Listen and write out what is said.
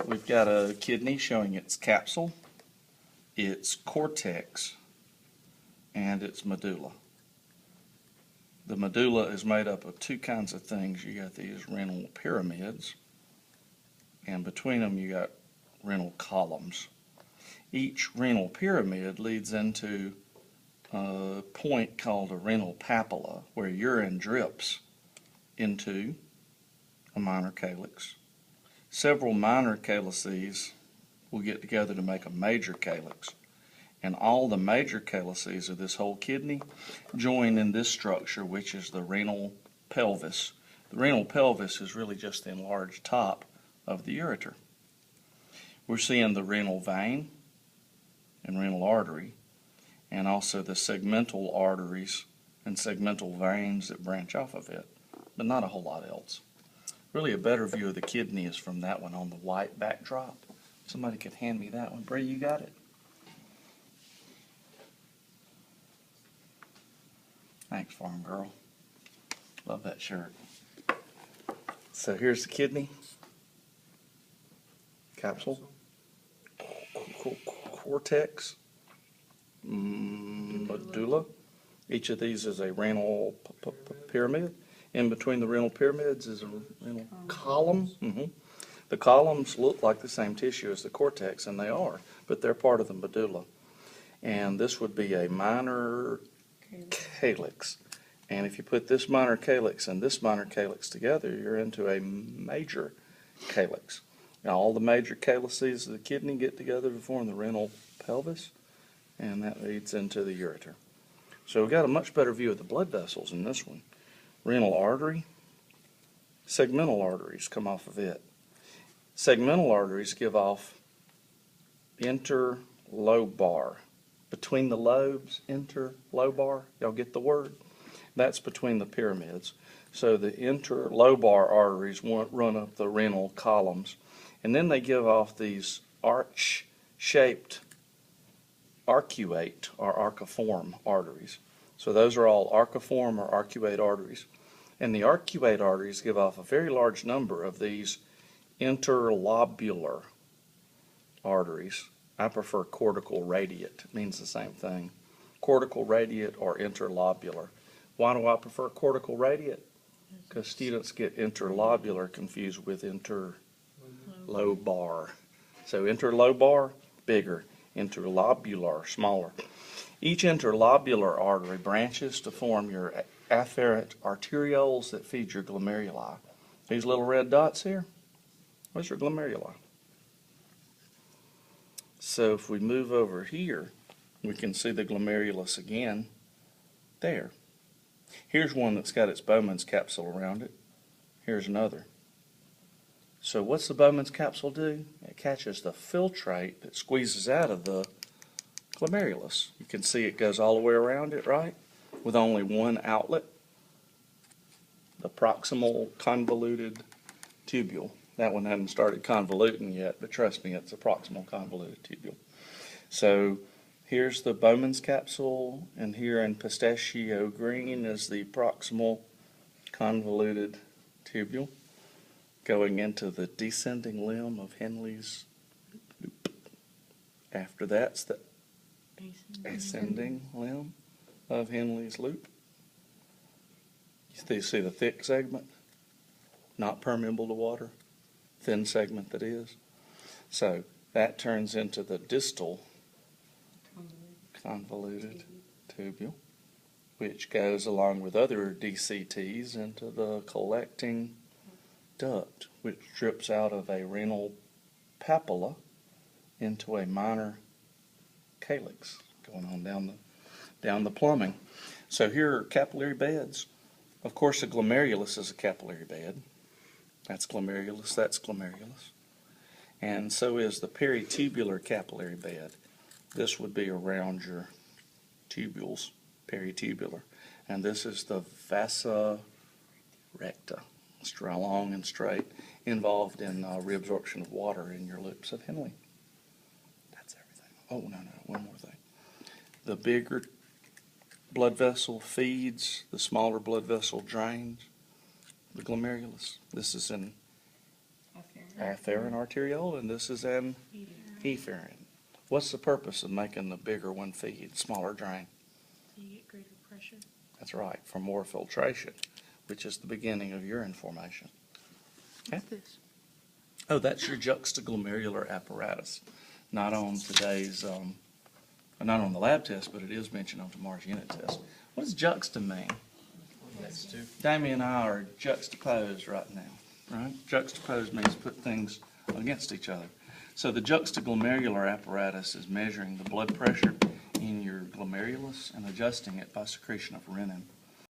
We've got a kidney showing its capsule, its cortex, and its medulla. The medulla is made up of two kinds of things. You got these renal pyramids, and between them you got renal columns. Each renal pyramid leads into a point called a renal papilla, where urine drips into a minor calyx. Several minor calyces will get together to make a major calyx, and all the major calyces of this whole kidney join in this structure, which is the renal pelvis. The renal pelvis is really just the enlarged top of the ureter. We're seeing the renal vein and renal artery, and also the segmental arteries and segmental veins that branch off of it, but not a whole lot else. Really, a better view of the kidney is from that one on the white backdrop. Somebody could hand me that one. Bree, you got it? Thanks, farm girl. Love that shirt. So here's the kidney, capsule, cortex, medulla. Each of these is a renal pyramid. In between the renal pyramids is a renal column. The columns look like the same tissue as the cortex, and they are, but they're part of the medulla. And this would be a minor calyx. And if you put this minor calyx and this minor calyx together, you're into a major calyx. Now, all the major calyces of the kidney get together to form the renal pelvis, and that leads into the ureter. So we've got a much better view of the blood vessels in this one. Renal artery, segmental arteries come off of it. Segmental arteries give off interlobar. Between the lobes, interlobar, y'all get the word? That's between the pyramids. So the interlobar arteries run up the renal columns, and then they give off these arch-shaped arcuate or archiform arteries. So those are all archiform or arcuate arteries. And the arcuate arteries give off a very large number of these interlobular arteries. I prefer cortical radiate. It means the same thing. Cortical radiate or interlobular. Why do I prefer cortical radiate? Because students get interlobular confused with interlobar. So interlobar, bigger. Interlobular, smaller. Each interlobular artery branches to form your afferent arterioles that feed your glomeruli. These little red dots here, those are glomeruli. So if we move over here, we can see the glomerulus again there. Here's one that's got its Bowman's capsule around it. Here's another. So what's the Bowman's capsule do? It catches the filtrate that squeezes out of the glomerulus. You can see it goes all the way around it, right? With only one outlet, the proximal convoluted tubule. That one hasn't started convoluting yet, but trust me, it's a proximal convoluted tubule. So here's the Bowman's capsule, and here in pistachio green is the proximal convoluted tubule going into the descending limb of Henle's loop. After that's the ascending limb of Henle's loop. You see the thick segment, not permeable to water, thin segment that is. So that turns into the distal convoluted tubule, which goes along with other DCTs into the collecting duct, which drips out of a renal papilla into a minor calyx, going on down the plumbing. So here are capillary beds. Of course, the glomerulus is a capillary bed. That's glomerulus, that's glomerulus. And so is the peritubular capillary bed. This would be around your tubules, peritubular. And this is the vasa recta. It's long and straight, involved in reabsorption of water in your loops of Henle. That's everything. Oh, no, one more thing. The bigger blood vessel feeds, the smaller blood vessal drains the glomerulus. This is an afferent arteriole, and this is an efferent. What's the purpose of making the bigger one feed, smaller drain? You get greater pressure. That's right, for more filtration, which is the beginning of urine formation. Okay. What's this? Oh, that's your juxtaglomerular apparatus. Not on today's, not on the lab test, but it is mentioned on tomorrow's unit test. What does juxta mean? Next to. Damien and I are juxtaposed right now, right? Juxtaposed means put things against each other. So the juxtaglomerular apparatus is measuring the blood pressure in your glomerulus and adjusting it by secretion of renin.